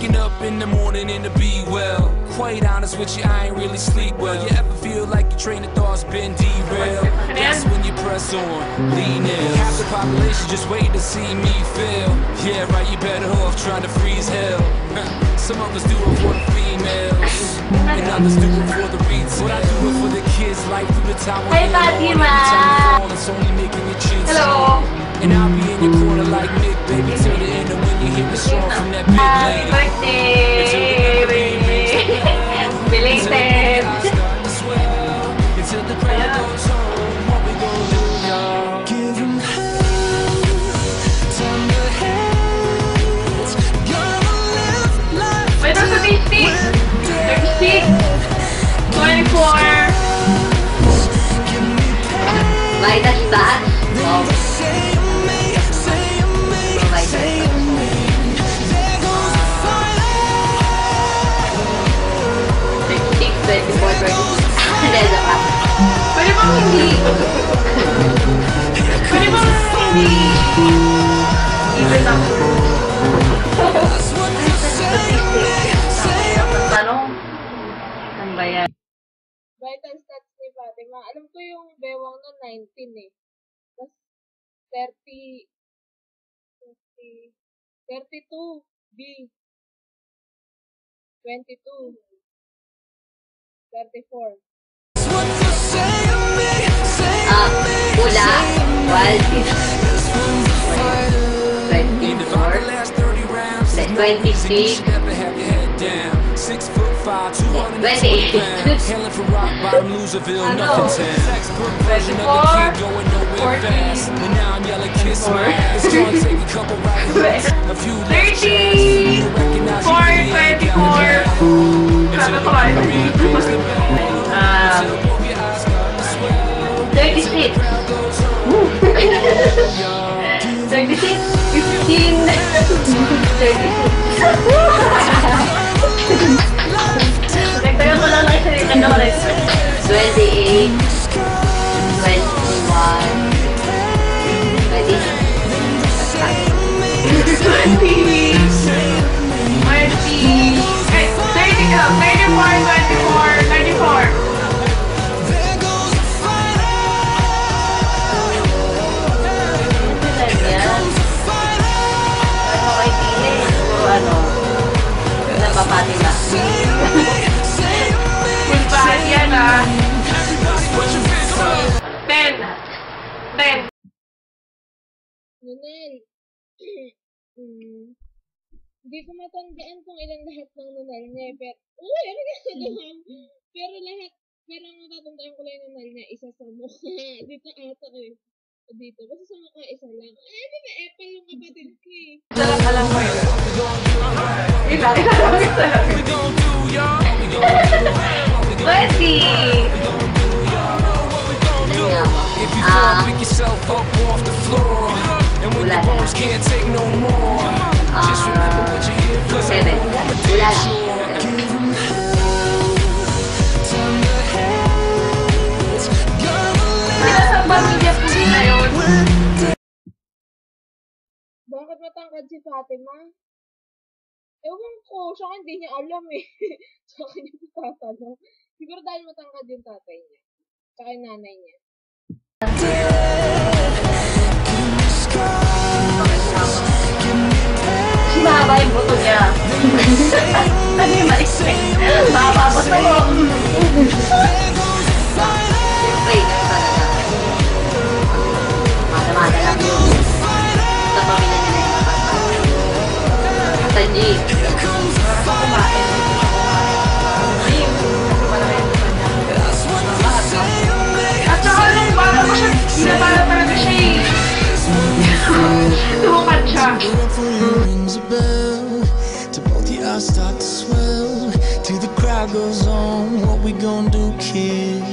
Waking up in the morning and to be well. Quite honest with you, I ain't really sleep well. You ever feel like your train of thought's been derailed? That's when you press on, lean in. Half the population just waiting to see me fail. Yeah, right, you better off trying to freeze hell. Some of us do it for the females, and others do it for the retail. But I do it for the kids, like through the time when you're on. Every time you fall, it's only making your chin small. And I'll be in your corner like Nick, baby, till the end of when you hear the song from that big lady. Happy birthday! Belated! Until the crowd goes home, what we gon' do, y'all? Give them hell, turn the heads. Gonna live life. Wait, there's a 50! 36! 24! Like that? Wow. Pwede bang hindi? Pwede bang hindi? Even ako. Tanong? Ano ba yan? Vital stats ni Fatima. Alam ko yung bewang na 19 eh. Tapos 30, 32, B. 22. 34. Pula. 26. 28. Hailing from rock bottom, Loserville, nothing town. Textbook version of the kid going nowhere fast. And now I'm yelling, kiss my ass. It's gonna take a couple rides, a few left shots. 36. 36. 15. 36. Nagtagal ko lang lang isa rin ano rin. 28. 10. Nunel. Hindi ko matandaan kung ilan lahat ng nunal niya. Pero, ano gano'n? Pero ang natatandaan ko lang yung nunal niya, isa sa mukha. Dito ata eh. Dito. Basta sa mukha, isa lang. Di ba epal yung kapatid ko eh. Alam ko yun. Isa. 20. If you fall, pick yourself up off the floor. And when your bones can't take no more, just remember what you're here for. 7. Wala lang. Sa pamilya po nila yun. Bakit matangkad si Fatima? Ewan ko, siya hindi niya alam eh. Sa akin yung tatanong. Siguro dahil matangkad yung tatay niya. Tsaka yung nanay niya. Mahaba yung buto niya. Ano yung ma-expect? Mahaba buto mo. Siyempre, mata-mata lang yun. Sa pamilya nila yung Sanji. At saka nung bata ko siya, binabala talaga siya eh. Tumukad siya. Start to swell till the crowd goes on. What we gonna do, kid?